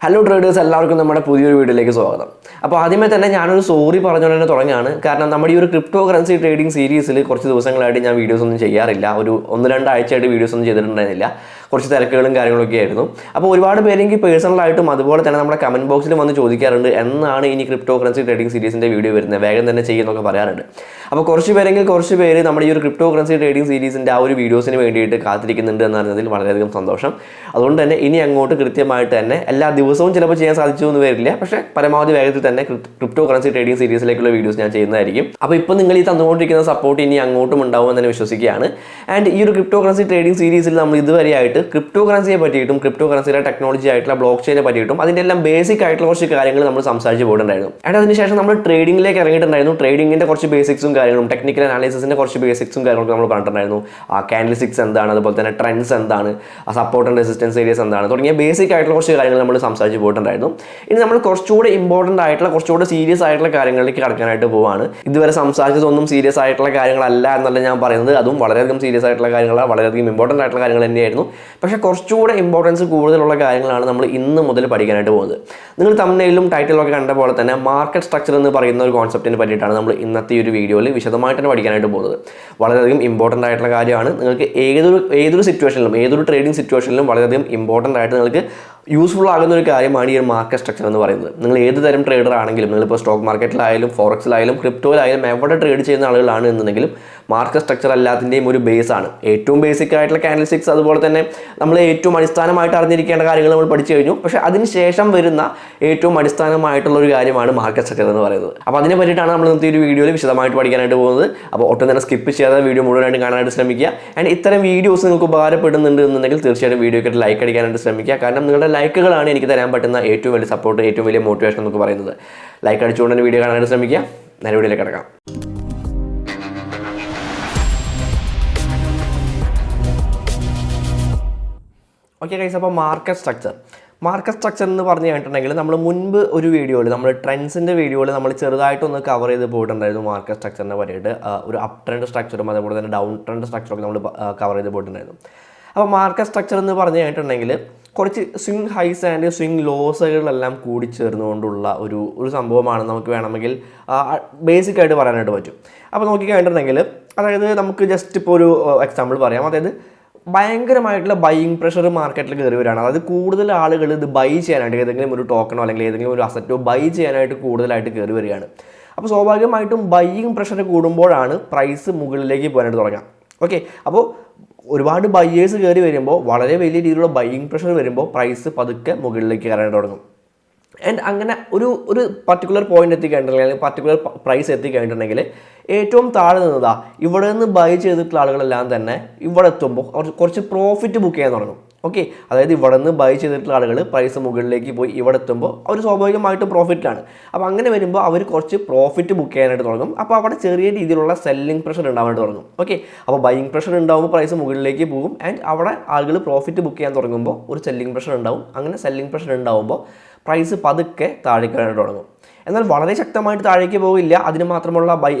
Hello traders, എല്ലാവർക്കും നമ്മുടെ പുതിയൊരു വീഡിയോയിലേക്ക് സ്വാഗതം. അപ്പോൾ ആദ്യമേ തന്നെ ഞാനൊരു സോറി പറഞ്ഞുകൊണ്ട് തന്നെ തുടങ്ങുകയാണ്. കാരണം നമ്മുടെ ഈ ഒരു ക്രിപ്റ്റോ കറൻസി ട്രേഡിംഗ് സീരീസിൽ കുറച്ച് ദിവസങ്ങളായിട്ട് ഞാൻ വീഡിയോസ് ഒന്നും ചെയ്യാറില്ല. ഒരു 1-2 ആഴ്ചയായിട്ട് വീഡിയോസ് ഒന്നും ചെയ്തിട്ടുണ്ടായിരുന്നില്ല. കുറച്ച് തിരക്കുകളും കാര്യങ്ങളൊക്കെ ആയിരുന്നു. അപ്പോൾ ഒരുപാട് പേരെങ്കിൽ പേഴ്സണലായിട്ടും അതുപോലെ തന്നെ നമ്മുടെ കമൻറ്റ് ബോക്സിൽ വന്ന് ചോദിക്കാറുണ്ട്, എന്നാണ് ഇനി ക്രിപ്റ്റോ കറൻസി ട്രേഡിംഗ് സീരീസിൻ്റെ വീഡിയോ വരുന്നത്, വേഗം തന്നെ ചെയ്യുന്നൊക്കെ പറയാറുണ്ട്. അപ്പോൾ കുറച്ച് പേര് നമ്മുടെ ഈ ഒരു ക്രിപ്റ്റോ കറൻസി ട്രേഡിംഗ് സീരീസിൻ്റെ ആ ഒരു വീഡിയോസിന് വേണ്ടിയിട്ട് കാത്തിരിക്കുന്നുണ്ട് എന്നറിഞ്ഞതിൽ വളരെയധികം സന്തോഷം. അതുകൊണ്ട് തന്നെ ഇനി അങ്ങോട്ട് കൃത്യമായിട്ട് തന്നെ എല്ലാ ദിവസവും ചിലപ്പോൾ ചെയ്യാൻ സാധിച്ചു എന്ന് വരില്ല, പക്ഷേ പരമാവധി വേഗത്തിൽ തന്നെ ക്രിപ്റ്റോ കറൻസി ട്രേഡിംഗ് സീരീസിലേക്കുള്ള വീഡിയോസ് ഞാൻ ചെയ്യുന്നതായിരിക്കും. അപ്പോൾ ഇപ്പോൾ നിങ്ങൾ ഈ തന്നുകൊണ്ടിരിക്കുന്ന സപ്പോർട്ട് ഇനി അങ്ങോട്ടും ഉണ്ടാവുമെന്ന് തന്നെ വിശ്വസിക്കുകയാണ്. ആൻഡ് ഈ ഒരു ക്രിപ്റ്റോ കറൻസി ട്രേഡിംഗ് സീരീസിൽ നമ്മൾ ഇതുവരെയായിട്ട് ക്രിപ്റ്റോ കറൻസിയെ പറ്റിയിട്ടും ക്രിപ്റ്റോ കറൻസിയുടെ ടെക്നോളജി ആയിട്ടുള്ള ബ്ലോക്ക് ചെയിനെ പറ്റിയിട്ടും അതിൻ്റെ എല്ലാം ബേസിക് ആയിട്ടുള്ള കുറച്ച് കാര്യങ്ങൾ നമ്മൾ സംസാരിച്ച് പോയിട്ടുണ്ടായിരുന്നു. ആൻഡ് അതിനുശേഷം നമ്മൾ ട്രേഡിംഗിലേക്ക് ഇറങ്ങിയിട്ടുണ്ടായിരുന്നു. ട്രേഡിംഗിൻ്റെ കുറച്ച് ബേസിക്സും കാര്യങ്ങളും ടെക്നിക്കൽ അനാലിസിസിൻ്റെ കുറച്ച് ബേസിക്സും കാര്യങ്ങളൊക്കെ നമ്മൾ പറഞ്ഞിട്ടുണ്ടായിരുന്നു. ക്യാൻഡിൽ സ്റ്റിക്സ് എന്താണ്, അതുപോലെ തന്നെ ട്രെൻഡ്സ് എന്താണ്, സപ്പോർട്ട് ആൻഡ് റെസിസ്റ്റൻസ് ഏരിയസ് എന്താണ് തുടങ്ങിയ ബേസിക് ആയിട്ടുള്ള കുറച്ച് കാര്യങ്ങൾ നമ്മൾ സംസാരിച്ച് പോയിട്ടുണ്ടായിരുന്നു. ഇനി നമ്മൾ കുറച്ചുകൂടെ ഇമ്പോർട്ടൻ്റ് ആയിട്ടുള്ള കുറച്ചുകൂടെ സീരിയസ് ആയിട്ടുള്ള കാര്യങ്ങളിലേക്ക് കടക്കാനായിട്ട് പോവാണ്. ഇതുവരെ സംസാരിച്ചതൊന്നും സീരിയസ് ആയിട്ടുള്ള കാര്യങ്ങളല്ല എന്നല്ല ഞാൻ പറയുന്നത്, അതും വളരെയധികം സീരിയസ് ആയിട്ടുള്ള കാര്യങ്ങളാണ്, വളരെയധികം ഇമ്പോർട്ടൻ്റ് ആയിട്ടുള്ള കാര്യങ്ങൾ തന്നെയായിരുന്നു. പക്ഷേ കുറച്ചുകൂടെ ഇമ്പോർട്ടൻസ് കൂടുതലുള്ള കാര്യങ്ങളാണ് നമ്മൾ ഇന്ന് മുതൽ പഠിക്കാനായിട്ട് പോകുന്നത്. നിങ്ങൾ തംബ്നെയിലും ടൈറ്റിലും ഒക്കെ കണ്ട പോലെ തന്നെ മാർക്കറ്റ് സ്ട്രക്ചർ എന്ന് പറയുന്ന ഒരു കോൺസെപ്റ്റിനെ പറ്റിയിട്ടാണ് നമ്മൾ ഇന്നത്തെ ഈ ഒരു വീഡിയോയിൽ വിശദമായിട്ട് തന്നെ പഠിക്കാനായിട്ട് പോകുന്നത്. വളരെയധികം ഇമ്പോർട്ടൻ്റ് ആയിട്ടുള്ള കാര്യമാണ്. നിങ്ങൾക്ക് ഏതൊരു സിറ്റുവേഷനിലും ഏതൊരു ട്രേഡിംഗ് സിറ്റുവേഷനിലും വളരെയധികം ഇമ്പോർട്ടൻ്റ് ആയിട്ട് നിങ്ങൾക്ക് യൂസ്ഫുൾ ആകുന്ന ഒരു കാര്യമാണ് ഈ ഒരു മാർക്കറ്റ് സ്ട്രക്ചർ എന്ന് പറയുന്നത്. നിങ്ങൾ ഏത് തരം ട്രേഡർ ആണെങ്കിലും, നിങ്ങളിപ്പോൾ സ്റ്റോക്ക് മാർക്കറ്റിലായാലും ഫോറക്സിലായാലും ക്രിപ്റ്റോയിലായാലും എവിടെ ട്രേഡ് ചെയ്യുന്ന ആളുകളാണ് എന്നുണ്ടെങ്കിലും മാർക്കറ്റ് സ്ട്രക്ചർ എല്ലാത്തിൻ്റെയും ഒരു ബേസ് ആണ്. ഏറ്റവും ബേസിക് ആയിട്ടുള്ള ക്യാൻഡിൽ സ്റ്റിക്സ്, അതുപോലെ തന്നെ നമ്മൾ ഏറ്റവും അടിസ്ഥാനമായിട്ട് അറിഞ്ഞിരിക്കേണ്ട കാര്യങ്ങൾ നമ്മൾ പഠിച്ചു കഴിഞ്ഞു. പക്ഷേ അതിനുശേഷം വരുന്ന ഏറ്റവും അടിസ്ഥാനമായിട്ടുള്ള ഒരു കാര്യമാണ് മാർക്കറ്റ് സ്ട്രക്ചർ എന്ന് പറയുന്നത്. അപ്പോൾ അതിനെ പറ്റിയിട്ടാണ് നമ്മൾ ഇന്നത്തെ ഒരു വീഡിയോയിൽ വിശദമായിട്ട് പഠിക്കാനായിട്ട് പോകുന്നത്. അപ്പോൾ ഒട്ടും തന്നെ സ്കിപ്പ് ചെയ്യാതെ വീഡിയോ മുഴുവനായിട്ട് കാണാനായിട്ട് ശ്രമിക്കുക. ആൻഡ് ഇത്തരം വീഡിയോസ് നിങ്ങൾക്ക് ഉപകാരപ്പെടുന്നുണ്ട് എന്നുണ്ടെങ്കിൽ തീർച്ചയായിട്ടും വീഡിയോയ്ക്ക് ലൈക്ക് അടിക്കാനായിട്ട് ശ്രമിക്കുക. കാരണം നിങ്ങളുടെ ലൈക്കുകളാണ് എനിക്ക് തരാൻ പറ്റുന്ന ഏറ്റവും വലിയ സപ്പോർട്ട്, ഏറ്റവും വലിയ മോട്ടിവേഷൻ എന്നൊക്കെ പറയുന്നത്. ലൈക്ക് അടിച്ചുകൊണ്ട് തന്നെ വീഡിയോ കാണാനായിട്ട് ശ്രമിക്കുക. നേരെ വീഡിയോയിലേക്ക് കിടക്കാം. ഓക്കെ ഗൈസ്, അപ്പോൾ മാർക്കറ്റ് സ്ട്രക്ചർ എന്ന് പറഞ്ഞു കഴിഞ്ഞിട്ടുണ്ടെങ്കിൽ നമ്മൾ മുൻപ് ഒരു വീഡിയോയിൽ, നമ്മൾ ട്രെൻഡ്സിൻ്റെ വീഡിയോയിൽ നമ്മൾ ചെറുതായിട്ടൊന്ന് കവർ ചെയ്ത് പോയിട്ടുണ്ടായിരുന്നു. മാർക്കറ്റ് സ്ട്രക്ചറിനെ പറ്റിയിട്ട് ഒരു അപ്പ് ട്രെൻഡ് സ്ട്രക്ചറും അതുപോലെ തന്നെ ഡൗൺ ട്രെൻഡ് സ്ട്രക്ചറൊക്കെ നമ്മൾ കവർ ചെയ്ത് പോയിട്ടുണ്ടായിരുന്നു. അപ്പോൾ മാർക്കറ്റ് സ്ട്രക്ചർ എന്ന് പറഞ്ഞു കഴിഞ്ഞിട്ടുണ്ടെങ്കിൽ കുറച്ച് സ്വിംഗ് ഹൈസ് ആൻഡ് സ്വിംഗ് ലോസുകളെല്ലാം കൂടി ചേർന്നുകൊണ്ടുള്ള ഒരു സംഭവമാണ് നമുക്ക് വേണമെങ്കിൽ ബേസിക്കായിട്ട് പറയാനായിട്ട് പറ്റും. അപ്പോൾ നോക്കിക്കഴിഞ്ഞിട്ടുണ്ടെങ്കിൽ, അതായത് നമുക്ക് ജസ്റ്റ് ഇപ്പോൾ ഒരു എക്സാമ്പിൾ പറയാം. അതായത് ഭയങ്കരമായിട്ടുള്ള ബൈയിങ് പ്രഷർ മാർക്കറ്റിൽ കയറി വരികയാണ്. അതായത് കൂടുതൽ ആളുകൾ ഇത് ബൈ ചെയ്യാനായിട്ട്, ഏതെങ്കിലും ഒരു ടോക്കണോ അല്ലെങ്കിൽ ഏതെങ്കിലും ഒരു അസറ്റോ ബൈ ചെയ്യാനായിട്ട് കൂടുതലായിട്ട് കയറി വരികയാണ്. അപ്പോൾ സ്വാഭാവികമായിട്ടും ബൈയിങ് പ്രഷർ കൂടുമ്പോഴാണ് പ്രൈസ് മുകളിലേക്ക് പോകാനായിട്ട് തുടങ്ങുക. ഓക്കെ, അപ്പോൾ ഒരുപാട് ബയ്യേഴ്സ് കയറി വരുമ്പോൾ, വളരെ വലിയ രീതിയിലുള്ള ബൈയിങ് പ്രഷർ വരുമ്പോൾ പ്രൈസ് പതുക്കെ മുകളിലേക്ക് കയറാനായിട്ട് തുടങ്ങും. ആൻഡ് അങ്ങനെ ഒരു പർട്ടിക്കുലർ പോയിന്റ് എത്തിക്കഴിഞ്ഞിട്ടുണ്ടെങ്കിൽ, അല്ലെങ്കിൽ പർട്ടിക്കുലർ പ്രൈസ് എത്തിക്കഴിഞ്ഞിട്ടുണ്ടെങ്കിൽ ഏറ്റവും താഴെ നിന്നതാ ഇവിടെ നിന്ന് ബൈ ചെയ്തിട്ടുള്ള ആളുകളെല്ലാം തന്നെ ഇവിടെ എത്തുമ്പോൾ കുറച്ച് പ്രോഫിറ്റ് ബുക്ക് ചെയ്യാൻ തുടങ്ങും. ഓക്കെ, അതായത് ഇവിടെ നിന്ന് ബൈ ചെയ്തിട്ടുള്ള ആളുകൾ പ്രൈസ് മുകളിലേക്ക് പോയി ഇവിടെ എത്തുമ്പോൾ അവർ സ്വാഭാവികമായിട്ടും പ്രോഫിറ്റിലാണ്. അപ്പോൾ അങ്ങനെ വരുമ്പോൾ അവർ കുറച്ച് പ്രോഫിറ്റ് ബുക്ക് ചെയ്യാനായിട്ട് തുടങ്ങും. അപ്പോൾ അവിടെ ചെറിയ രീതിയിലുള്ള സെല്ലിംഗ് പ്രഷർ ഉണ്ടാവാനായിട്ട് തുടങ്ങും. ഓക്കെ, അപ്പോൾ ബൈയിങ് പ്രഷർ ഉണ്ടാകുമ്പോൾ പ്രൈസ് മുകളിലേക്ക് പോകും. ആൻഡ് അവിടെ ആളുകൾ പ്രോഫിറ്റ് ബുക്ക് ചെയ്യാൻ തുടങ്ങുമ്പോൾ ഒരു സെല്ലിംഗ് പ്രഷർ ഉണ്ടാവും. അങ്ങനെ സെല്ലിംഗ് പ്രഷർ ഉണ്ടാകുമ്പോൾ പ്രൈസ് പതുക്കെ താഴേക്കാനായിട്ട് തുടങ്ങും. എന്നാൽ വളരെ ശക്തമായിട്ട് താഴേക്ക് പോകില്ല, അതിന് മാത്രമുള്ള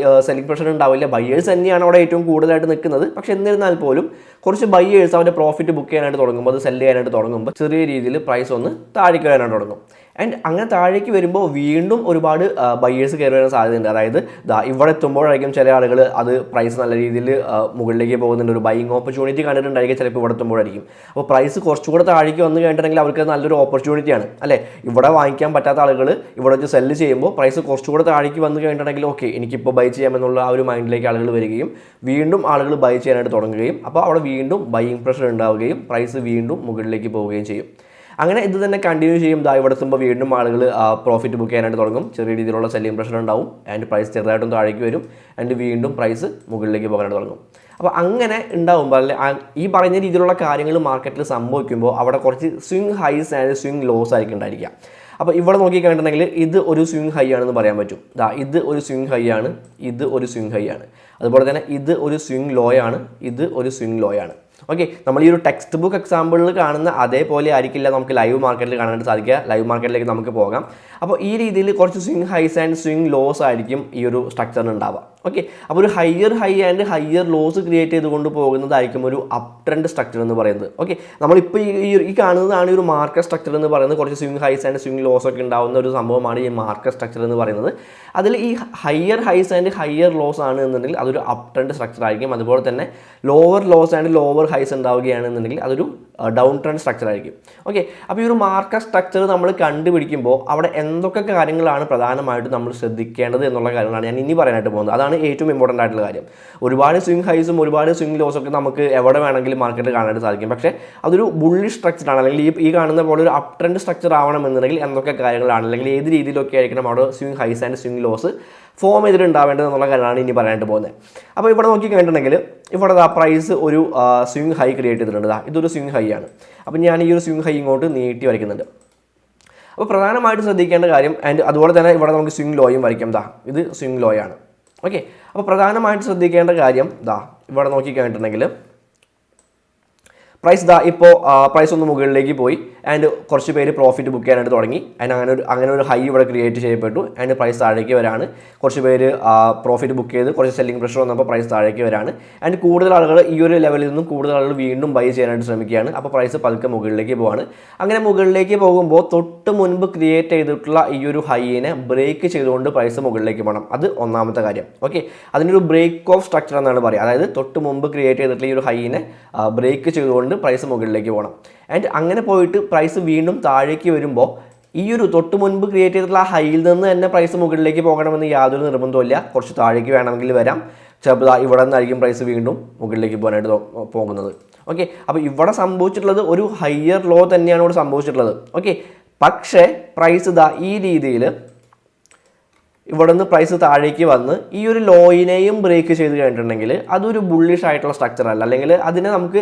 സെല്ലിംഗ് പ്രഷർ ഉണ്ടാവില്ല. ബയ്യേഴ്സ് തന്നെയാണ് അവിടെ ഏറ്റവും കൂടുതലായിട്ട് നിൽക്കുന്നത്. പക്ഷേ എന്നിരുന്നാൽ പോലും കുറച്ച് ബയ്യേഴ്സ് അവൻ്റെ പ്രോഫിറ്റ് ബുക്ക് ചെയ്യാനായിട്ട് തുടങ്ങുമ്പോൾ, അത് സെല്ല് ചെയ്യാനായിട്ട് തുടങ്ങുമ്പോൾ ചെറിയ രീതിയിൽ പ്രൈസ് ഒന്ന് താഴേക്ക് വരാനായിട്ട് തുടങ്ങും. ആൻഡ് അങ്ങനെ താഴേക്ക് വരുമ്പോൾ വീണ്ടും ഒരുപാട് ബയ്യേഴ്സ് കയറി വരാൻ സാധ്യതയുണ്ട്. അതായത് ഇവിടെ എത്തുമ്പോഴായിരിക്കും ചില ആളുകൾ അത് പ്രൈസ് നല്ല രീതിയിൽ മുകളിലേക്ക് പോകുന്നുണ്ട്, ഒരു ബൈയിങ് ഓപ്പർച്യൂണിറ്റി കണ്ടിട്ടുണ്ടായിരിക്കും ചിലപ്പോൾ ഇവിടെ എത്തുമ്പോഴായിരിക്കും. അപ്പോൾ പ്രൈസ് കുറച്ചുകൂടെ താഴേക്ക് വന്നു കഴിഞ്ഞിട്ടുണ്ടെങ്കിൽ അവർക്ക് നല്ലൊരു ഓപ്പർച്യൂണിറ്റിയാണ് അല്ലേ. ഇവിടെ വാങ്ങിക്കാൻ പറ്റാത്ത ആളുകൾ ഇവിടെ വെച്ച് സെല്ല് ചെയ്യുമ്പോൾ പ്രൈസ് കുറച്ചുകൂടെ താഴേക്ക് വന്നു കഴിഞ്ഞിട്ടുണ്ടെങ്കിൽ ഓക്കെ, എനിക്കിപ്പോൾ ബൈ ചെയ്യാമെന്നുള്ള ആ ഒരു മൈൻഡിലേക്ക് ആളുകൾ വരികയും വീണ്ടും ആളുകൾ ബൈ ചെയ്യാനായിട്ട് തുടങ്ങുകയും, അപ്പോൾ അവിടെ വീണ്ടും ബൈയിങ് പ്രഷർ ഉണ്ടാവുകയും പ്രൈസ് വീണ്ടും മുകളിലേക്ക് പോവുകയും ചെയ്യും. അങ്ങനെ ഇത് തന്നെ കണ്ടിന്യൂ ചെയ്യും. ഇവിടെ എത്തുമ്പോൾ വീണ്ടും ആളുകൾ പ്രോഫിറ്റ് ബുക്ക് ചെയ്യാനായിട്ട് തുടങ്ങും. ചെറിയ രീതിയിലുള്ള സെല്ലിംഗ് പ്രഷർ ഉണ്ടാവും. ആൻഡ് പ്രൈസ് ചെറുതായിട്ടും താഴേക്ക് വരും. ആൻഡ് വീണ്ടും പ്രൈസ് മുകളിലേക്ക് പോകാനായിട്ട് തുടങ്ങും. അപ്പോൾ അങ്ങനെ ഉണ്ടാകുമ്പോൾ, അല്ലെ ഈ പറഞ്ഞ രീതിയിലുള്ള കാര്യങ്ങൾ മാർക്കറ്റിൽ സംഭവിക്കുമ്പോൾ അവിടെ കുറച്ച് swing highs and swing lows ആയിരിക്കും ഉണ്ടായിരിക്കുക. അപ്പോൾ ഇവിടെ നോക്കിക്കഴിഞ്ഞിട്ടുണ്ടെങ്കിൽ ഇത് ഒരു സ്വിംഗ് ഹൈ ആണെന്ന് പറയാൻ പറ്റും. ഇത് ഒരു സ്വിംഗ് ഹൈ ആണ്, ഇത് ഒരു സ്വിംഗ് ഹൈ ആണ്. അതുപോലെ തന്നെ ഇത് ഒരു സ്വിംഗ് ലോ ആണ്, ഇത് ഒരു സ്വിംഗ് ലോ ആണ്. ഓക്കെ, നമ്മൾ ഈ ഒരു ടെക്സ്റ്റ് ബുക്ക് എക്സാമ്പിളിൽ കാണുന്ന അതേപോലെ ആയിരിക്കില്ല നമുക്ക് ലൈവ് മാർക്കറ്റിൽ കാണാനായിട്ട് സാധിക്കുക. ലൈവ് മാർക്കറ്റിലേക്ക് നമുക്ക് പോകാം. അപ്പോൾ ഈ രീതിയിൽ കുറച്ച് swing highs and swing lows ആയിരിക്കും ഈ ഒരു സ്ട്രക്ചറിന് ഉണ്ടാവുക. ഓക്കെ, അപ്പോൾ ഒരു higher high and higher lows create ചെയ്തുകൊണ്ട് പോകുന്നതായിരിക്കും ഒരു അപ് ട്രെൻഡ് സ്ട്രക്ചർ എന്ന് പറയുന്നത്. ഓക്കെ, നമ്മളിപ്പോൾ ഈ കാണുന്നതാണ് ഒരു മാർക്കറ്റ് സ്ട്രക്ചർ എന്ന് പറയുന്നത്. കുറച്ച് swing highs and swing lows ഒക്കെ ഉണ്ടാകുന്ന ഒരു സംഭവമാണ് ഈ മാർക്കറ്റ് സ്ട്രക്ചർ എന്ന് പറയുന്നത്. അതിൽ ഈ higher high and higher loss ആണ് എന്നുണ്ടെങ്കിൽ അതൊരു അപ് ട്രെൻഡ് സ്ട്രക്ചർ ആയിരിക്കും. അതുപോലെ തന്നെ ലോവർ ലോസ് ആൻഡ് ലോവർ ഹൈസ് ഉണ്ടാവുകയാണെന്നുണ്ടെങ്കിൽ അതൊരു ഡൗൺ ട്രെൻഡ് സ്ട്രക്ചർ ആയിരിക്കും. ഓക്കെ, അപ്പോൾ ഈ ഒരു മാർക്കറ്റ് സ്ട്രക്ചർ നമ്മൾ കണ്ടുപിടിക്കുമ്പോൾ അവിടെ എന്തൊക്കെ കാര്യങ്ങളാണ് പ്രധാനമായിട്ടും നമ്മൾ ശ്രദ്ധിക്കേണ്ടത് എന്നുള്ള കാര്യങ്ങളാണ് ഞാൻ ഇനി പറയാനായിട്ട് പോകുന്നത്. അതാണ് ഏറ്റവും ഇമ്പോർട്ടൻ്റ് ആയിട്ടുള്ള കാര്യം. ഒരുപാട് സ്വിംഗ് ഹൈസും ഒരുപാട് സ്വിംഗ് ലോസും ഒക്കെ നമുക്ക് എവിടെ വേണമെങ്കിലും മാർക്കറ്റിൽ കാണാനായിട്ട് സാധിക്കും. പക്ഷേ അതൊരു ബുള്ളിഷ് സ്ട്രക്ചറാണ്, അല്ലെങ്കിൽ ഈ കാണുന്ന പോലെ ഒരു അപ് ട്രെൻഡ് സ്ട്രക്ചർ ആവണമെന്നുണ്ടെങ്കിൽ എന്തൊക്കെ കാര്യങ്ങളാണ്, അല്ലെങ്കിൽ ഏത് രീതിയിലൊക്കെ ആയിരിക്കണം അവിടെ swing highs and swing lows form ചെയ്തിട്ടുണ്ടാവേണ്ടത് എന്നുള്ള കാര്യമാണ് ഇനി പറയാനായിട്ട് പോകുന്നത്. അപ്പോൾ ഇവിടെ നോക്കി കഴിഞ്ഞിട്ടുണ്ടെങ്കിൽ ഇവിടെ പ്രൈസ് ഒരു സ്വിംഗ് ഹൈ ക്രിയേറ്റ് ചെയ്തിട്ടുണ്ട്. ഇതൊരു സ്വിംഗ് ഹൈ ആണ്. അപ്പോൾ ഞാൻ ഈ ഒരു സ്വിംഗ് ഹൈ ഇങ്ങോട്ട് നീട്ടി വരയ്ക്കുന്നുണ്ട്. അപ്പോൾ പ്രധാനമായിട്ട് ശ്രദ്ധിക്കേണ്ട കാര്യം, ആൻഡ് അതുപോലെ തന്നെ ഇവിടെ നമുക്ക് സ്വിംഗ് ലോയും വരയ്ക്കാം. ഇത് സ്വിംഗ് ലോയാണ്. ഓക്കെ, അപ്പോൾ പ്രധാനമായിട്ട് ശ്രദ്ധിക്കേണ്ട കാര്യം ഇവിടെ നോക്കി കഴിഞ്ഞിട്ടുണ്ടെങ്കിൽ പ്രൈസ് ഇപ്പോൾ പ്രൈസ് ഒന്ന് മുകളിലേക്ക് പോയി ആൻഡ് കുറച്ച് പേര് പ്രോഫിറ്റ് ബുക്ക് ചെയ്യാനായിട്ട് തുടങ്ങി. ആൻഡ് അങ്ങനെ ഒരു ഹൈ ഇവിടെ ക്രിയേറ്റ് ചെയ്യപ്പെട്ടു ആൻഡ് പ്രൈസ് താഴേക്ക് വരാണ്. കുറച്ച് പേര് പ്രോഫിറ്റ് ബുക്ക് ചെയ്ത് കുറച്ച് സെല്ലിംഗ് പ്രഷർ വന്നപ്പോൾ പ്രൈസ് താഴേക്ക് വരാണ്. ആൻഡ് കൂടുതൽ ആളുകൾ ഈ ഒരു ലെവലിൽ നിന്നും കൂടുതൽ ആളുകൾ വീണ്ടും ബൈ ചെയ്യാനായിട്ട് ശ്രമിക്കുകയാണ്. അപ്പോൾ പ്രൈസ് പതുക്കെ മുകളിലേക്ക് പോവാണ്. അങ്ങനെ മുകളിലേക്ക് പോകുമ്പോൾ തൊട്ട് മുൻപ് ക്രിയേറ്റ് ചെയ്തിട്ടുള്ള ഈ ഒരു ഹൈനെ ബ്രേക്ക് ചെയ്തുകൊണ്ട് പ്രൈസ് മുകളിലേക്ക് പോകണം. അത് ഒന്നാമത്തെ കാര്യം. ഓക്കെ, അതിനൊരു ബ്രേക്ക് ഓഫ് സ്ട്രക്ചർ എന്നാണ് പറയുക. അതായത് തൊട്ട് മുമ്പ് ക്രിയേറ്റ് ചെയ്തിട്ടുള്ള ഈ ഒരു ഹൈനെ ബ്രേക്ക് ചെയ്തുകൊണ്ട് പ്രൈസ് മുകളിലേക്ക് പോകണം. ആൻഡ് അങ്ങനെ പോയിട്ട് പ്രൈസ് വീണ്ടും താഴേക്ക് വരുമ്പോൾ ഈ ഒരു തൊട്ട് മുൻപ് ക്രിയേറ്റ് ചെയ്തിട്ടുള്ള ആ ഹൈയിൽ നിന്ന് തന്നെ പ്രൈസ് മുകളിലേക്ക് പോകണമെന്ന് യാതൊരു നിർബന്ധമില്ല. കുറച്ച് താഴേക്ക് വേണമെങ്കിൽ വരാം. ചിലപ്പോൾ ഇവിടെ നിന്നായിരിക്കും പ്രൈസ് വീണ്ടും മുകളിലേക്ക് പോകാനായിട്ട് പോകുന്നത്. ഓക്കെ, അപ്പോൾ ഇവിടെ സംഭവിച്ചിട്ടുള്ളത് ഒരു ഹയർ ലോ തന്നെയാണ് ഇവിടെ സംഭവിച്ചിട്ടുള്ളത്. ഓക്കെ, പക്ഷേ പ്രൈസ് ഈ രീതിയിൽ ഇവിടെ നിന്ന് പ്രൈസ് താഴേക്ക് വന്ന് ഈ ഒരു ലോയിനെയും ബ്രേക്ക് ചെയ്ത് കഴിഞ്ഞിട്ടുണ്ടെങ്കിൽ അതൊരു ബുള്ളിഷ് ആയിട്ടുള്ള സ്ട്രക്ചർ അല്ല, അല്ലെങ്കിൽ അതിനെ നമുക്ക്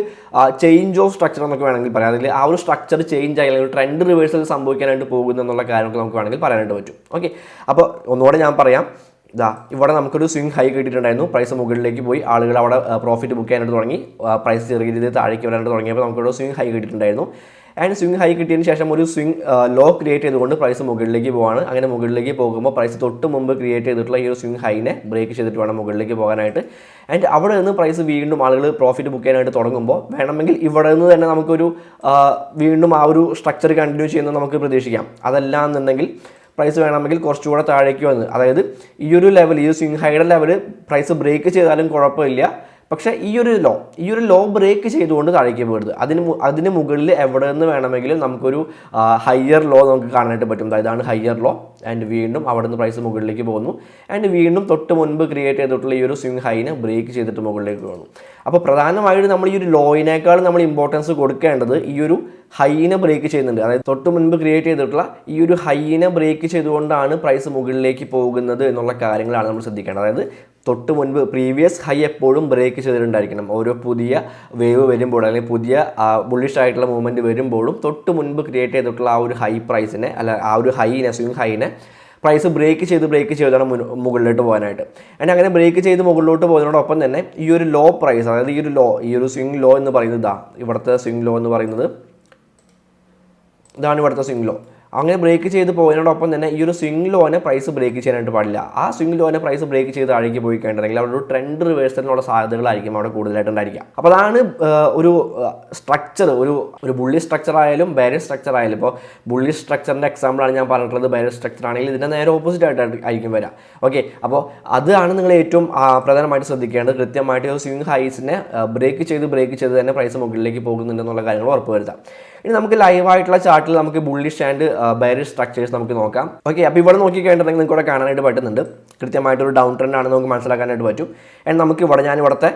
ചേഞ്ച് ഓഫ് സ്ട്രക്ചർ എന്നൊക്കെ വേണമെങ്കിൽ പറയാം. അല്ലെങ്കിൽ ആ ഒരു സ്ട്രക്ചർ ചേഞ്ച് ആയി അല്ലെങ്കിൽ ട്രെൻഡ് റിവേഴ്സൽ സംഭവിക്കാനായിട്ട് പോകുന്നു എന്നുള്ള കാര്യമൊക്കെ നമുക്ക് വേണമെങ്കിൽ പറയാനായിട്ട് പറ്റും. ഓക്കെ, അപ്പോൾ ഒന്നുകൂടെ ഞാൻ പറയാം. ഇവിടെ നമുക്കൊരു സ്വിംഗ് ഹൈ കിട്ടിയിട്ടുണ്ടായിരുന്നു. പ്രൈസ് മുകളിലേക്ക് പോയി, ആളുകൾ അവിടെ പ്രോഫിറ്റ് ബുക്ക് ചെയ്യാനായിട്ട് തുടങ്ങി, പ്രൈസ് ചെറിയ രീതിയിൽ താഴേക്ക് വരാനായിട്ട് തുടങ്ങിയപ്പോൾ നമുക്കൊരു സ്വിംഗ് ഹൈ കിട്ടിയിട്ടുണ്ടായിരുന്നു. ആൻഡ് സ്വിംഗ് ഹൈ കിട്ടിയതിന് ശേഷം ഒരു സ്വിംഗ് ലോ ക്രിയേറ്റ് ചെയ്തുകൊണ്ട് പ്രൈസ് മുകളിലേക്ക് പോവാണ്. അങ്ങനെ മുകളിലേക്ക് പോകുമ്പോൾ പ്രൈസ് തൊട്ട് മുമ്പ് ക്രിയേറ്റ് ചെയ്തിട്ടുള്ള ഈ ഒരു സ്വിംഗ് ഹൈനെ ബ്രേക്ക് ചെയ്തിട്ട് വേണം മുകളിലേക്ക് പോകാനായിട്ട്. ആൻഡ് അവിടെ നിന്ന് പ്രൈസ് വീണ്ടും ആളുകൾ പ്രോഫിറ്റ് ബുക്ക് ചെയ്യാനായിട്ട് തുടങ്ങുമ്പോൾ വേണമെങ്കിൽ ഇവിടെ നിന്ന് തന്നെ നമുക്കൊരു വീണ്ടും ആ ഒരു സ്ട്രക്ചർ കണ്ടിന്യൂ ചെയ്യുന്നത് നമുക്ക് പ്രതീക്ഷിക്കാം. അതല്ല എന്നുണ്ടെങ്കിൽ പ്രൈസ് വേണമെങ്കിൽ കുറച്ചുകൂടെ താഴേക്ക് വന്ന്, അതായത് ഈ ഒരു ലെവൽ, ഈ സ്വിംഗ് ഹൈയുടെ ലെവൽ പ്രൈസ് ബ്രേക്ക് ചെയ്താലും കുഴപ്പമില്ല. പക്ഷേ ഈ ഒരു ലോ ബ്രേക്ക് ചെയ്തുകൊണ്ട് താഴേക്ക് പോകരുത്. അതിന് മുകളിൽ എവിടെ നിന്ന് വേണമെങ്കിലും നമുക്കൊരു ഹയർ ലോ നമുക്ക് കാണാനായിട്ട് പറ്റും. ഇതാണ് ഹയർ ലോ. ആൻഡ് വീണ്ടും അവിടെ നിന്ന് പ്രൈസ് മുകളിലേക്ക് പോകുന്നു. ആൻഡ് വീണ്ടും തൊട്ട് മുൻപ് ക്രിയേറ്റ് ചെയ്തിട്ടുള്ള ഈ ഒരു സ്വിംഗ് ഹൈനെ ബ്രേക്ക് ചെയ്തിട്ട് മുകളിലേക്ക് പോകുന്നു. അപ്പോൾ പ്രധാനമായിട്ട് നമ്മൾ ഈ ഒരു ലോയിനേക്കാൾ നമ്മൾ ഇമ്പോർട്ടൻസ് കൊടുക്കേണ്ടത് ഈ ഒരു ഹൈനെ ബ്രേക്ക് ചെയ്യുന്നുണ്ട്. അതായത് തൊട്ട് മുൻപ് ക്രിയേറ്റ് ചെയ്തിട്ടുള്ള ഈ ഒരു ഹൈനെ ബ്രേക്ക് ചെയ്തുകൊണ്ടാണ് പ്രൈസ് മുകളിലേക്ക് പോകുന്നത് എന്നുള്ള കാര്യങ്ങളാണ് നമ്മൾ ശ്രദ്ധിക്കേണ്ടത്. അതായത് തൊട്ട് മുൻപ് പ്രീവിയസ് ഹൈ എപ്പോഴും ബ്രേക്ക് ചെയ്തിട്ടുണ്ടായിരിക്കണം. ഓരോ പുതിയ വേവ് വരുമ്പോഴും അല്ലെങ്കിൽ പുതിയ ബുള്ളിഷ് ആയിട്ടുള്ള മൂവ്മെൻറ്റ് വരുമ്പോഴും തൊട്ട് മുൻപ് ക്രിയേറ്റ് ചെയ്തിട്ടുള്ള ആ ഒരു ഹൈ പ്രൈസിനെ, അല്ല ആ ഒരു ഹൈനെ, സ്വിംഗ് ഹൈനെ പ്രൈസ് ബ്രേക്ക് ചെയ്താണ് മുകളിലോട്ട് പോകാനായിട്ട്. ആൻഡ് അങ്ങനെ ബ്രേക്ക് ചെയ്ത് മുകളിലോട്ട് പോകുന്നതോടൊപ്പം തന്നെ ഈ ഒരു ലോ പ്രൈസ്, അതായത് ഈ ഒരു സ്വിംഗ് ലോ എന്ന് പറയുന്നത് ഇവിടുത്തെ സ്വിംഗ് ലോ എന്ന് പറയുന്നത് ഇതാണ് ഇവിടുത്തെ സ്വിംഗ് ലോ. അങ്ങനെ ബ്രേക്ക് ചെയ്ത് പോകുന്നതോടൊപ്പം തന്നെ ഈ ഒരു സ്വിംഗ് ലോനെ പ്രൈസ് ബ്രേക്ക് ചെയ്യാനായിട്ട് പാടില്ല. ആ സ്വിംഗ് ലോനെ പ്രൈസ് ബ്രേക്ക് ചെയ്ത് താഴേക്ക് പോയി കഴിഞ്ഞിട്ടുണ്ടെങ്കിൽ അവിടെ ഒരു ട്രെൻഡ് റിവേഴ്സലിനുള്ള സാധ്യതകളായിരിക്കും അവിടെ കൂടുതലായിട്ടുണ്ടായിരിക്കുക. അപ്പോൾ അതാണ് ഒരു സ്ട്രക്ചർ, ഒരു ബുള്ളി സ്ട്രക്ചർ ആയാലും ബെയറിഷ് സ്ട്രക്ചർ ആയാലും. ഇപ്പോൾ ബുള്ളി സ്ട്രക്ചറിൻ്റെ എക്സാമ്പിളാണ് ഞാൻ പറഞ്ഞിട്ടുള്ളത്. ബെയറിഷ് സ്ട്രക്ചർ ആണെങ്കിൽ ഇതിൻ്റെ നേരെ ഓപ്പോസിറ്റ് ആയിരിക്കും വരിക. ഓക്കെ, അപ്പോൾ അതാണ് നിങ്ങൾ ഏറ്റവും പ്രധാനമായിട്ട് ശ്രദ്ധിക്കേണ്ടത്. കൃത്യമായിട്ട് ഒരു സ്വിംഗ് ഹൈസിനെ ബ്രേക്ക് ചെയ്ത് തന്നെ പ്രൈസ് മുകളിലേക്ക് പോകുന്നുണ്ടെന്നുള്ള കാര്യങ്ങൾ ഉറപ്പുവരുത്താം. ഇനി നമുക്ക് ലൈവായിട്ടുള്ള ചാർട്ടിൽ നമുക്ക് ബുള്ളിഷ് ആൻഡ് ബെയറിഷ് സ്ട്രക്ചേഴ്സ് നമുക്ക് നോക്കാം. ഓക്കെ, അപ്പോൾ ഇവിടെ നോക്കി കഴിഞ്ഞിട്ടുണ്ടെങ്കിൽ നിങ്ങൾക്ക് ഇവിടെ കാണാനായിട്ട് പറ്റുന്നുണ്ട്. കൃത്യമായിട്ടൊരു ഡൗൺ ട്രെൻഡ് ആണെന്ന് നമുക്ക് മനസ്സിലാക്കാനായിട്ട് പറ്റും. ആൻഡ് നമുക്ക് ഇവിടുത്തെ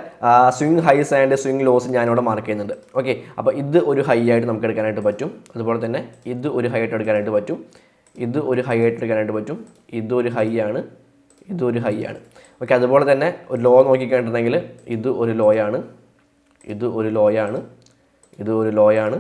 swing highs and swing lows ഞാനിവിടെ മാർക്ക് ചെയ്യുന്നുണ്ട്. ഓക്കെ, അപ്പോൾ ഇത് ഒരു ഹൈ ആയിട്ട് നമുക്ക് എടുക്കാനായിട്ട് പറ്റും. അതുപോലെ തന്നെ ഇത് ഒരു ഹൈ ആയിട്ട് എടുക്കാനായിട്ട് പറ്റും. ഇത് ഒരു ഹൈ ആയിട്ട് എടുക്കാനായിട്ട് പറ്റും. ഇതൊരു ഹൈ ആണ്, ഇതൊരു ഹൈ ആണ്. ഓക്കെ, അതുപോലെ തന്നെ ഒരു ലോ നോക്കി കഴിഞ്ഞിട്ടുണ്ടെങ്കിൽ ഇത് ഒരു ലോയാണ്, ഇത് ഒരു ലോയാണ്, ഇത് ഒരു ലോയാണ്,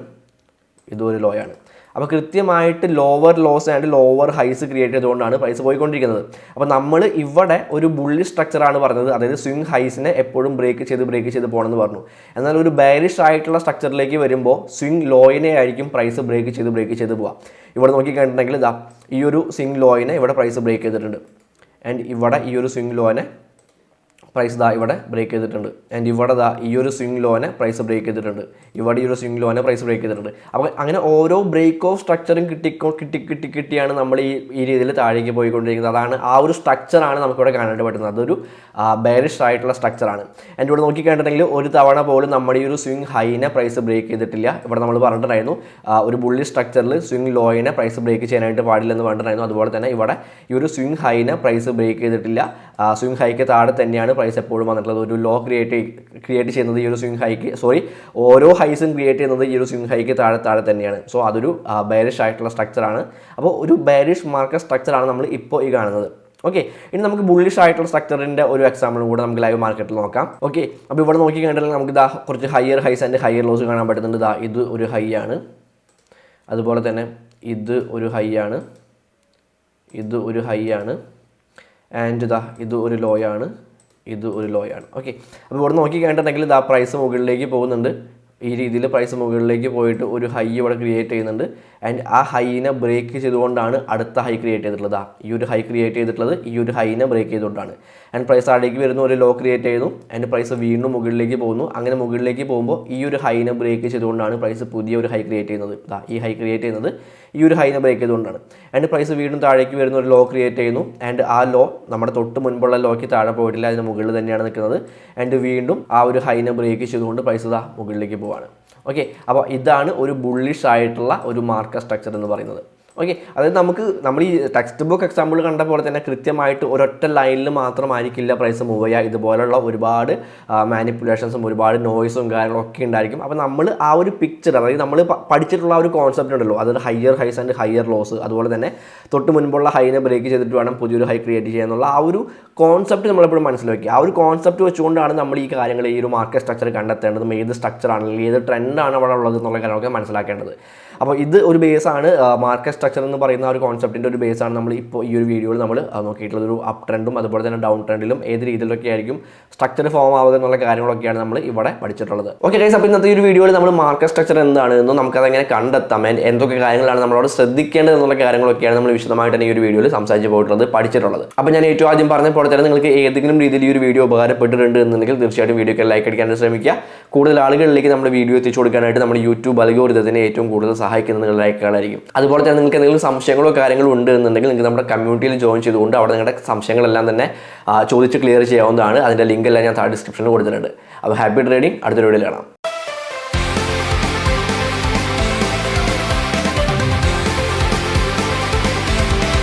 ഇതൊരു ലോ ആണ്. അപ്പോൾ കൃത്യമായിട്ട് lower lows and lower highs create ചെയ്തുകൊണ്ടാണ് പ്രൈസ് പോയിക്കൊണ്ടിരിക്കുന്നത്. അപ്പോൾ നമ്മൾ ഇവിടെ ഒരു ബുള്ളി സ്ട്രക്ചറാണ് പറഞ്ഞത്. അതായത് സ്വിംഗ് ഹൈസിനെ എപ്പോഴും ബ്രേക്ക് ചെയ്ത് പോകണമെന്ന് പറഞ്ഞു. എന്നാൽ ഒരു ബെയറിഷ് ആയിട്ടുള്ള സ്ട്രക്ചറിലേക്ക് വരുമ്പോൾ സ്വിംഗ് ലോയിനെ ആയിരിക്കും പ്രൈസ് ബ്രേക്ക് ചെയ്ത് പോവുക. ഇവിടെ നോക്കിക്കഴിഞ്ഞിട്ടുണ്ടെങ്കിൽ ഈ ഒരു സ്വിംഗ് ലോയിനെ ഇവിടെ പ്രൈസ് ബ്രേക്ക് ചെയ്തിട്ടുണ്ട്. ആൻഡ് ഇവിടെ ഈ ഒരു സ്വിംഗ് ലോയിനെ പ്രൈസ് ദാ ഇവിടെ ബ്രേക്ക് ചെയ്തിട്ടുണ്ട്. ആൻഡ് ഇവിടെ ദാ ഈ ഒരു സ്വിംഗ് ലോനെ പ്രൈസ് ബ്രേക്ക് ചെയ്തിട്ടുണ്ട്. ഇവിടെ ഈ ഒരു സ്വിംഗ് ലോനെ പ്രൈസ് ബ്രേക്ക് ചെയ്തിട്ടുണ്ട്. അപ്പോൾ അങ്ങനെ ഓരോ ബ്രേക്ക് ഓഫ് സ്ട്രക്ചറും കിട്ടിയാണ് നമ്മൾ ഈ രീതിയിൽ താഴേക്ക് പോയിക്കൊണ്ടിരിക്കുന്നത്. അതാണ് ആ ഒരു സ്ട്രക്ചറാണ് നമുക്കിവിടെ കാണാനായിട്ട് പറ്റുന്നത്. അതൊരു ബെയറിഷ് ആയിട്ടുള്ള സ്ട്രക്ചറാണ്. ആൻഡ് ഇവിടെ നോക്കിക്കണ്ടിട്ടുണ്ടെങ്കിൽ ഒരു തവണ പോലും നമ്മുടെ ഈ ഒരു സ്വിംഗ് ഹൈനെ പ്രൈസ് ബ്രേക്ക് ചെയ്തിട്ടില്ല. ഇവിടെ നമ്മൾ പറഞ്ഞിട്ടുണ്ടായിരുന്നു ഒരു ബുള്ളി സ്ട്രക്ചറിൽ സ്വിംഗ് ലോയിനെ പ്രൈസ് ബ്രേക്ക് ചെയ്യാനായിട്ട് പാടില്ലെന്ന് പറഞ്ഞിട്ടുണ്ടായിരുന്നു. അതുപോലെ തന്നെ ഇവിടെ ഈ ഒരു സ്വിംഗ് ഹൈനെ പ്രൈസ് ബ്രേക്ക് ചെയ്തിട്ടില്ല. സ്വിംഗ് ഹൈക്ക് താഴെ തന്നെയാണ് പ്രൈസ് എപ്പോഴും വന്നിട്ടുള്ളത്. ഒരു ലോ ക്രിയേറ്റ് ചെയ്യുന്നത് ഈ ഒരു സ്വിംഗ് ഹൈക്ക് ഓരോ ഹൈസും ക്രിയേറ്റ് ചെയ്യുന്നത് ഈ ഒരു സ്വിംഗ് ഹൈക്ക് താഴെ തന്നെയാണ്. സോ അതൊരു ബെയറിഷ് ആയിട്ടുള്ള സ്ട്രക്ചറാണ്. അപ്പോൾ ഒരു ബെയറിഷ് മാർക്കറ്റ് സ്ട്രക്ചറാണ് നമ്മൾ ഇപ്പോൾ ഈ കാണുന്നത്. ഓക്കെ, ഇനി നമുക്ക് ബുള്ളിഷ് ആയിട്ടുള്ള സ്ട്രക്ചറിൻ്റെ ഒരു എക്സാമ്പിളും കൂടെ നമുക്ക് ലൈവ് മാർക്കറ്റിൽ നോക്കാം. ഓക്കെ, അപ്പോൾ ഇവിടെ നോക്കി കഴിഞ്ഞിട്ടുണ്ടെങ്കിൽ നമുക്ക് ഇതാ കുറച്ച് higher high and higher loss കാണാൻ പറ്റുന്നുണ്ട്. ഇതാ ഇത് ഒരു ഹൈ ആണ്, അതുപോലെ തന്നെ ഇത് ഒരു ഹൈ ആണ്, ഇത് ഒരു ഹൈ ആണ്, ആൻഡ് ഇതാ ഇത് ഒരു ലോ ആണ്, ഇത് ഒരു ലോ ആണ്. ഓക്കെ, അപ്പോൾ ഇവിടെ നോക്കി കഴിഞ്ഞിട്ടുണ്ടെങ്കിൽ ഇതാ പ്രൈസ് മുകളിലേക്ക് പോകുന്നുണ്ട്. ഈ രീതിയിൽ പ്രൈസ് മുകളിലേക്ക് പോയിട്ട് ഒരു ഹൈ ഇവിടെ ക്രിയേറ്റ് ചെയ്യുന്നുണ്ട്. ആൻഡ് ആ ഹൈനെ ബ്രേക്ക് ചെയ്തുകൊണ്ടാണ് അടുത്ത ഹൈ ക്രിയേറ്റ് ചെയ്തിട്ടുള്ളത്. ഈ ഒരു ഹൈ ക്രിയേറ്റ് ചെയ്തിട്ടുള്ളത് ഈ ഒരു ഹൈനെ ബ്രേക്ക് ചെയ്തുകൊണ്ടാണ്. ആൻഡ് പ്രൈസ് താഴേക്ക് വരുന്ന ഒരു ലോ ക്രിയേറ്റ് ചെയ്യുന്നു. ആൻഡ് പ്രൈസ് വീണ്ടും മുകളിലേക്ക് പോകുന്നു. അങ്ങനെ മുകളിലേക്ക് പോകുമ്പോൾ ഈ ഒരു ഹൈനെ ബ്രേക്ക് ചെയ്തുകൊണ്ടാണ് പ്രൈസ് പുതിയ ഒരു ഹൈ ക്രിയേറ്റ് ചെയ്യുന്നത്. ഈ ഹൈ ക്രിയേറ്റ് ചെയ്യുന്നത് ഈ ഒരു ഹൈനെ ബ്രേക്ക് ചെയ്തുകൊണ്ടാണ്. ആൻഡ് പ്രൈസ് വീണ്ടും താഴേക്ക് വരുന്ന ഒരു ലോ ക്രിയേറ്റ് ചെയ്യുന്നു. ആൻഡ് ആ ലോ നമ്മുടെ തൊട്ട് മുൻപുള്ള ലോക്ക് താഴെ പോയിട്ടില്ല, അതിന് മുകളിൽ തന്നെയാണ് നിൽക്കുന്നത്. ആൻഡ് വീണ്ടും ആ ഒരു ഹൈനെ ബ്രേക്ക് ചെയ്തുകൊണ്ട് പ്രൈസ് മുകളിലേക്ക് പോവാണ്. ഓക്കെ, അപ്പോൾ ഇതാണ് ഒരു ബുള്ളിഷ് ആയിട്ടുള്ള ഒരു മാർക്കറ്റ് സ്ട്രക്ചർ എന്ന് പറയുന്നത്. ഓക്കെ, അതായത് നമ്മൾ ഈ ടെക്സ്റ്റ് ബുക്ക് എക്സാമ്പിൾ കണ്ട പോലെ തന്നെ കൃത്യമായിട്ട് ഒരൊറ്റ ലൈനിൽ മാത്രമായിരിക്കില്ല പ്രൈസ് മൂവ് ചെയ്യുക. ഇതുപോലുള്ള ഒരുപാട് മാനിപ്പുലേഷൻസും ഒരുപാട് നോയ്സും കാര്യങ്ങളൊക്കെ ഉണ്ടായിരിക്കും. അപ്പോൾ നമ്മൾ ആ ഒരു പിക്ചർ, അതായത് നമ്മൾ പഠിച്ചിട്ടുള്ള ആ ഒരു കോൺസെപ്റ്റ് ഉണ്ടല്ലോ, അതായത് higher high and higher loss, അതുപോലെ തന്നെ തൊട്ട് മുൻപുള്ള ഹൈനെ ബ്രേക്ക് ചെയ്തിട്ട് വേണം പുതിയൊരു ഹൈ ക്രിയേറ്റ് ചെയ്യുക എന്നുള്ള ആ ഒരു കോൺസെപ്റ്റ് നമ്മളെപ്പോഴും മനസ്സിലാക്കി. ആ ഒരു കോൺസെപ്റ്റ് വെച്ചുകൊണ്ടാണ് നമ്മൾ ഈ കാര്യങ്ങൾ, ഈ ഒരു മാർക്കറ്റ് സ്ട്രക്ചർ കണ്ടെത്തേണ്ടതും ഏത് സ്ട്രക്ചറാണെങ്കിൽ ഏത് ട്രെൻഡാണ് അവിടെ ഉള്ളത് എന്നുള്ള കാര്യങ്ങളൊക്കെ മനസ്സിലാക്കേണ്ടത്. അപ്പോൾ ഇത് ഒരു ബേസാണ്, മാർക്കറ്റ് സ്ട്രക്ചർ എന്ന് പറയുന്ന ഒരു കോൺസെപ്റ്റിൻ്റെ ഒരു ബേസാണ് നമ്മൾ ഇപ്പോൾ ഈ ഒരു വീഡിയോയിൽ നമ്മൾ നോക്കിയിട്ടുള്ളത്. ഒരു അപ്പ് ട്രെൻഡും അതുപോലെ തന്നെ ഡൗൺ ട്രെൻഡിലും ഏത് രീതിയിലൊക്കെ ആയിരിക്കും സ്ട്രക്ചർ ഫോം ആവുക എന്നുള്ള കാര്യങ്ങളൊക്കെയാണ് നമ്മൾ ഇവിടെ പഠിച്ചിട്ടുള്ളത്. ഓക്കെ ഗൈസ്, അപ്പോൾ ഇന്നത്തെ ഈ ഒരു വീഡിയോയിൽ നമ്മൾ മാർക്കറ്റ് സ്ട്രക്ചർ എന്താണെന്നും നമുക്കതെങ്ങനെ കണ്ടെത്താം, എന്തൊക്കെ കാര്യങ്ങളാണ് നമ്മളോട് ശ്രദ്ധിക്കേണ്ടത് എന്നുള്ള കാര്യങ്ങളൊക്കെയാണ് നമ്മൾ വിശദമായിട്ട് തന്നെ ഈ ഒരു വീഡിയോയിൽ സംസാരിച്ച് പോയിട്ടുള്ളത്, പഠിച്ചിട്ടുള്ളത്. അപ്പോൾ ഞാൻ ഏറ്റവും ആദ്യം പറഞ്ഞ പോലെ തന്നെ നിങ്ങൾക്ക് ഏതെങ്കിലും രീതിയിൽ ഈ ഒരു വീഡിയോ ഉപകാരപ്പെട്ടിട്ടുണ്ട് എന്നുണ്ടെങ്കിൽ തീർച്ചയായിട്ടും വീഡിയോക്ക് ലൈക്ക് അടിക്കാൻ ശ്രമിക്കുക. കൂടുതൽ ആളുകളിലേക്ക് നമ്മുടെ വീഡിയോ എത്തിച്ചു കൊടുക്കാനായിട്ട് നമ്മുടെ യൂട്യൂബ് അൽഗോരിതത്തിനെ ഏറ്റവും കൂടുതൽ സഹായിക്കുന്നത് നിങ്ങളുടെ ലൈക്കുകളായിരിക്കും. അതുപോലെ തന്നെ നിങ്ങൾക്ക് എന്തെങ്കിലും സംശയങ്ങളോ കാര്യങ്ങളോ ഉണ്ട് എന്നുണ്ടെങ്കിൽ നിങ്ങൾക്ക് നമ്മുടെ കമ്മ്യൂണിറ്റിയിൽ ജോയിൻ ചെയ്തുകൊണ്ട് അവിടെ നിങ്ങളുടെ സംശയങ്ങളെല്ലാം തന്നെ ചോദിച്ച് ക്ലിയർ ചെയ്യാവുന്നതാണ്. അതിൻ്റെ ലിങ്ക് എല്ലാം ഞാൻ താഴെ ഡിസ്ക്രിപ്ഷനിൽ കൊടുത്തിട്ടുണ്ട്. അപ്പോൾ ഹാപ്പി ട്രേഡിംഗ്, അടുത്ത വീഡിയോയിൽ കാണാം.